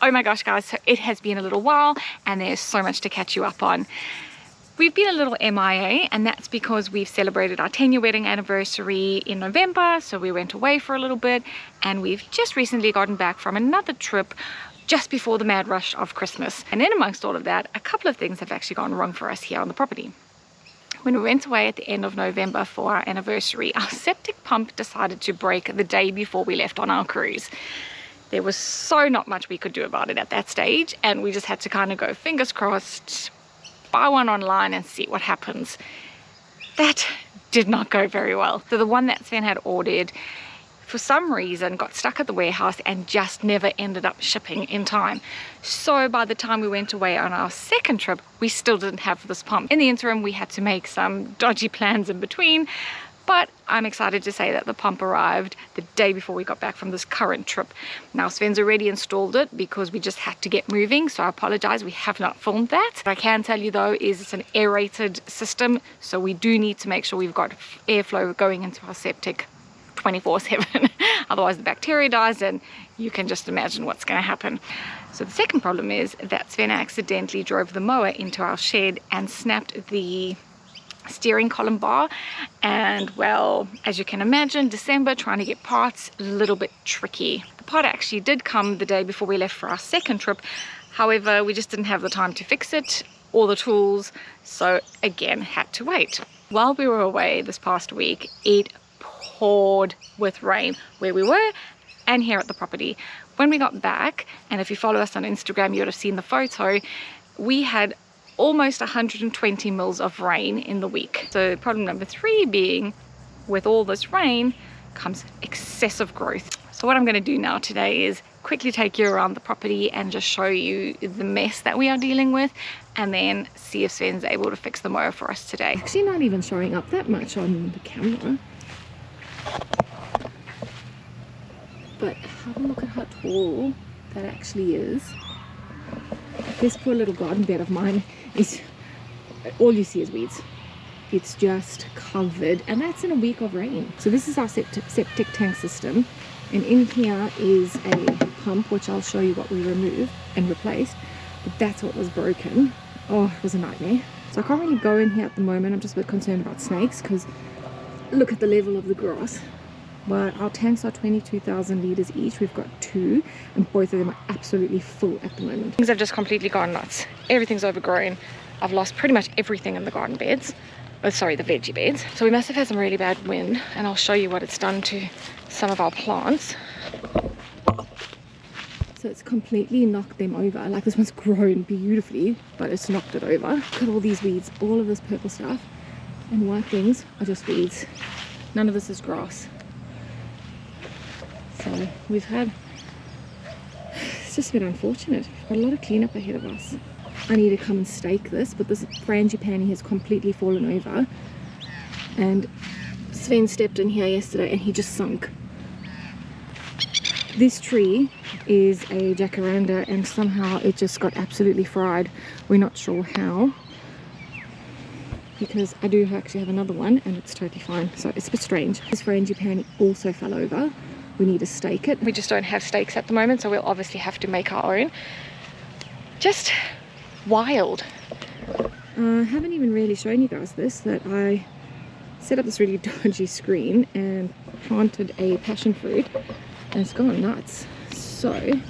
Oh my gosh guys, so it has been a little while and there's so much to catch you up on. We've been a little MIA, and that's because we've celebrated our 10-year wedding anniversary in November, so we went away for a little bit, and we've just recently gotten back from another trip just before the mad rush of Christmas. And then amongst all of that, a couple of things have actually gone wrong for us here on the property. When we went away at the end of November for our anniversary, our septic pump decided to break the day before we left on our cruise. There was so not much we could do about it at that stage, and we just had to kind of go fingers crossed, buy one online and see what happens. That did not go very well. So the one that Sven had ordered, for some reason, got stuck at the warehouse and just never ended up shipping in time. So by the time we went away on our second trip, we still didn't have this pump. In the interim, we had to make some dodgy plans in between, but I'm excited to say that the pump arrived the day before we got back from this current trip. Now Sven's already installed it because we just had to get moving, so I apologize, we have not filmed that. What I can tell you though is it's an aerated system, so we do need to make sure we've got airflow going into our septic 24/7. Otherwise the bacteria dies and you can just imagine what's going to happen. So the second problem is that Sven accidentally drove the mower into our shed and snapped the steering column bar, and well, as you can imagine, December, trying to get parts, a little bit tricky. The part actually did come the day before we left for our second trip, however we just didn't have the time to fix it or the tools, so again had to wait. While we were away this past week, it poured with rain where we were and here at the property. When we got back, and if you follow us on Instagram you would have seen the photo, we had almost 120 mils of rain in the week. So problem number 3 being, with all this rain comes excessive growth. So what I'm going to do now today is quickly take you around the property and just show you the mess that we are dealing with, and then see if Sven's able to fix the mower for us today. Actually not even showing up that much on the camera, but have a look at how tall that actually is. This poor little garden bed of mine is, all you see is weeds. It's just covered, and that's in a week of rain. So this is our septic tank system, and in here is a pump, which I'll show you what we removed and replaced, but that's what was broken. Oh, it was a nightmare. So I can't really go in here at the moment. I'm just a bit concerned about snakes, because look at the level of the grass. But our tanks are 22,000 liters each. We've got 2, and both of them are absolutely full at the moment. Things have just completely gone nuts. Everything's overgrown. I've lost pretty much everything in the garden beds. Oh, sorry, the veggie beds. So we must have had some really bad wind, and I'll show you what it's done to some of our plants. So it's completely knocked them over. Like, this one's grown beautifully, but it's knocked it over. Look at all these weeds, all of this purple stuff, and white things are just weeds. None of this is grass. So we've had, it's just been unfortunate. We've got a lot of cleanup ahead of us. I need to come and stake this, but this frangipani has completely fallen over, and Sven stepped in here yesterday and he just sunk. This tree is a jacaranda, and somehow it just got absolutely fried. We're not sure how, because I do actually have another one and it's totally fine, so it's a bit strange. This frangipani also fell over. We need to stake it. We just don't have stakes at the moment, so we'll obviously have to make our own. Just wild. I haven't even really shown you guys this, that I set up this really dodgy screen and planted a passion fruit, and it's gone nuts. So I'm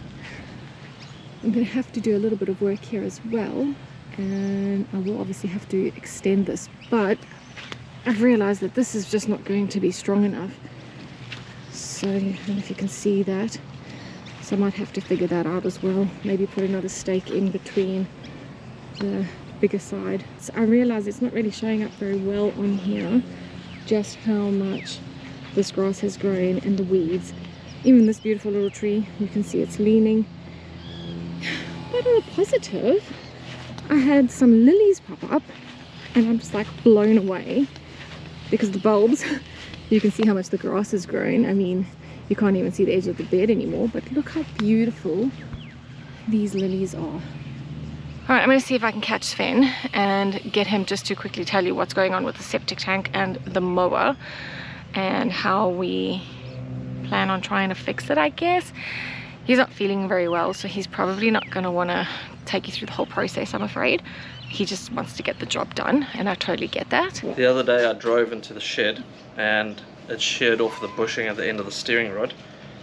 going to have to do a little bit of work here as well, and I will obviously have to extend this, but I've realized that this is just not going to be strong enough. So I don't know if you can see that, so I might have to figure that out as well. Maybe put another stake in between the bigger side. So I realize it's not really showing up very well on here just how much this grass has grown and the weeds. Even this beautiful little tree, you can see it's leaning. But on a positive, I had some lilies pop up, and I'm just like blown away because the bulbs, you can see how much the grass has grown. I mean, you can't even see the edge of the bed anymore, but look how beautiful these lilies are. Alright, I'm going to see if I can catch Sven and get him just to quickly tell you what's going on with the septic tank and the mower, and how we plan on trying to fix it, I guess. He's not feeling very well, so he's probably not going to want to take you through the whole process, I'm afraid. He just wants to get the job done, and I totally get that. The other day I drove into the shed and it sheared off the bushing at the end of the steering rod.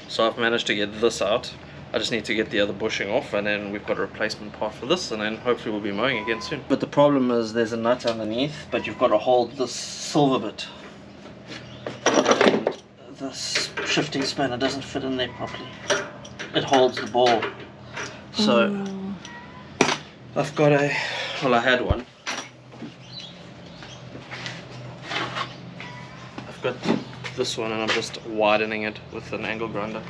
So I've managed to get this out. I just need to get the other bushing off, and then we've got a replacement part for this, and then hopefully we'll be mowing again soon. But the problem is there's a nut underneath, but you've got to hold this silver bit. And this shifting spanner doesn't fit in there properly. It holds the ball. So I've got a, well, I had one. I've got this one and I'm just widening it with an angle grinder.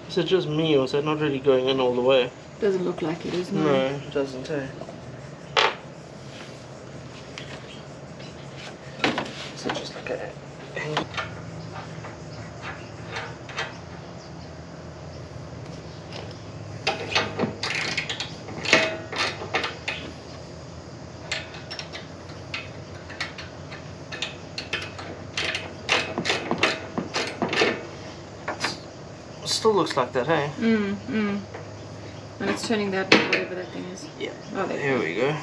Is it just me, or is it not really going in all the way? Doesn't look like it is, No, it doesn't, eh? Is it just like a angle? Still looks like that, hey? And it's turning that, whatever that thing is. Yeah. Oh, there. Here we go.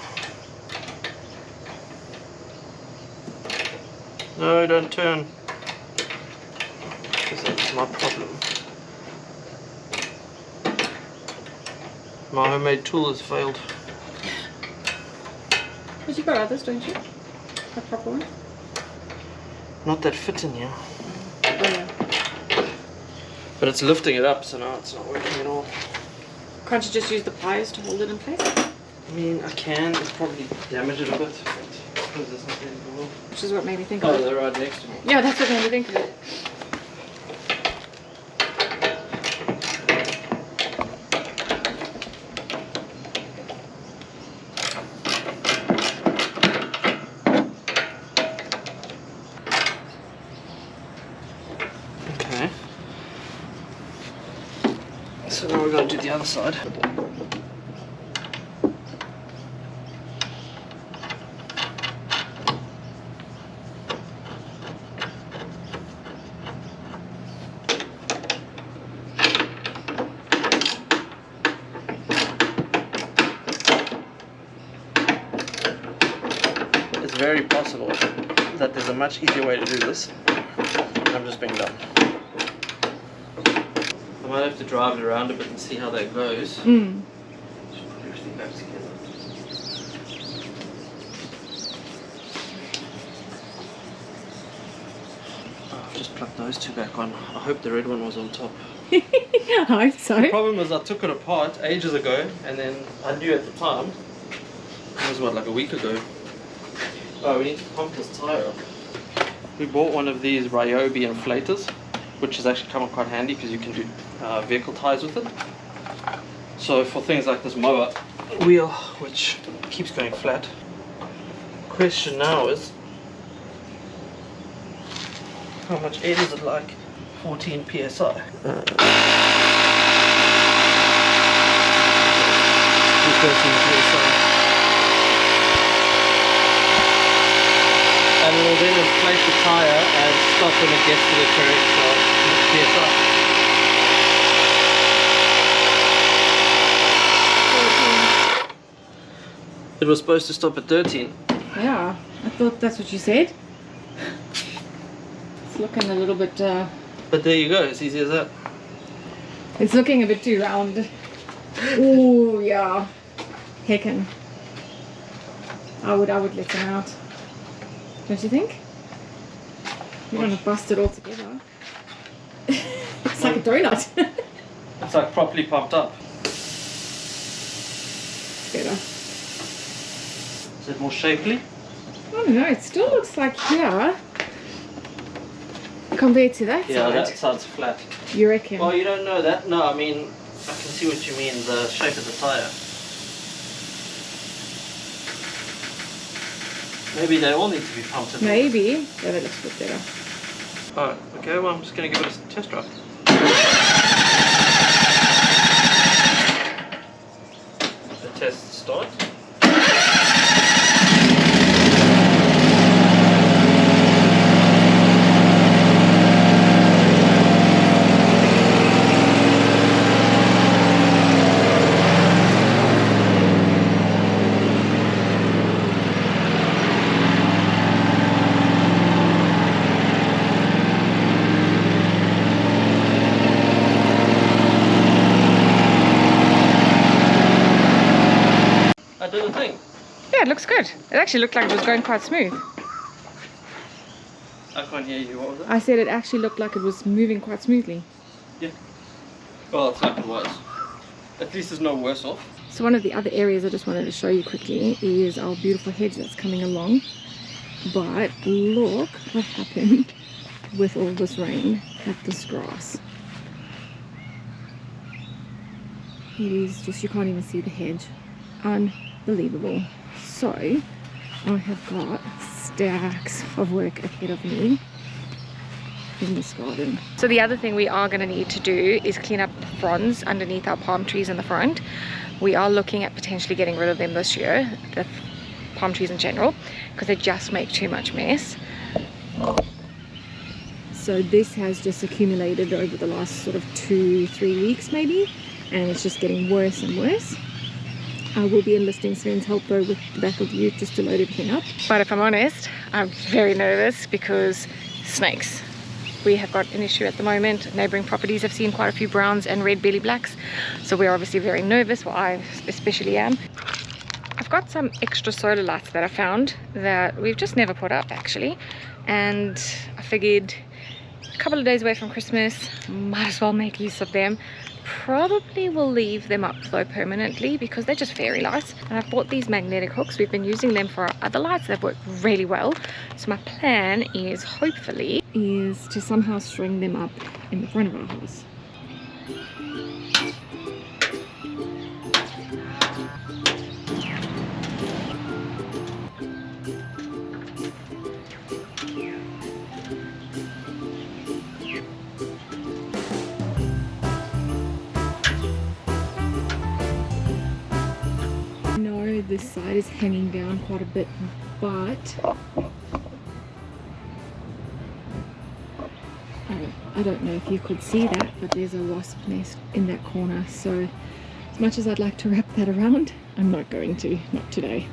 No, don't turn. Because that's my problem. My homemade tool has failed. But you've got others, don't you? A proper one? Not that fit in here. Oh, yeah. But it's lifting it up, so now it's not working at all. Can't you just use the pliers to hold it in place? I mean, I can. It's probably damage it a bit. But I suppose that's not the end of the world. Which is what made me think Oh, of it. they're right next to me. Yeah, that's what made me think of it. Okay. So now we're going to do the other side. It's very possible that there's a much easier way to do this. I'm just being dumb. I might have to drive it around a bit and see how that goes. Just put everything back together. Oh, I've just plugged those two back on. I hope the red one was on top. I hope so. The problem is I took it apart ages ago, and then I knew at the time, it was what, like a week ago. Oh, we need to pump this tire up. We bought one of these Ryobi inflators, which has actually come up quite handy because you can do vehicle tires with it. So for things like this mower wheel, which keeps going flat. Question now is, how much air does it like? 14 psi. 13 psi. And we'll then inflate the tire and stop when it gets to the correct psi. It was supposed to stop at 13. Yeah, I thought that's what you said. It's looking a little bit, But there you go, it's easy as that. it's looking a bit too round. Ooh, yeah. Heckin'. I would let him out. Don't you think? You don't want to bust it all together. It's like a donut. It's like properly pumped up. Better. Is it more shapely? I don't know, it still looks like here. Compared to that Yeah, side. that side's flat. You reckon? Well, you don't know that. No, I mean, I can see what you mean, the shape of the tire. Maybe they all need to be pumped in. Maybe. Yeah, that looks a bit better. Alright, okay, well I'm just going to give it a test drive. start. I did a thing. Yeah, it looks good. It actually looked like it was going quite smooth. I can't hear you. What was it? I said it actually looked like it was moving quite smoothly. Yeah. Well, it's like it was. At least it's no worse off. So one of the other areas I just wanted to show you quickly is our beautiful hedge that's coming along. But look what happened with all this rain at this grass. It is just, you can't even see the hedge. Unbelievable. So I have got stacks of work ahead of me in this garden. So the other thing we are going to need to do is clean up the fronds underneath our palm trees in the front. We are looking at potentially getting rid of them this year, the palm trees in general, because they just make too much mess. So this has just accumulated over the last sort of 2-3 weeks maybe, and it's just getting worse and worse. I will be enlisting Sven's help though with the back of the ute just to load everything up. But if I'm honest, I'm very nervous because snakes. We have got an issue at the moment. Neighbouring properties have seen quite a few browns and red belly blacks, so we're obviously very nervous. Well, I especially am. I've got some extra solar lights that I found that we've just never put up actually, and I figured a couple of days away from Christmas, might as well make use of them. Probably will leave them up though permanently because they're just fairy lights, and I've bought these magnetic hooks. We've been using them for our other lights. They've worked really well, so my plan is hopefully is to somehow string them up in the front of our house. No, this side is hanging down quite a bit, but I don't know if you could see that, but there's a wasp nest in that corner, so as much as I'd like to wrap that around, I'm not going to, not today.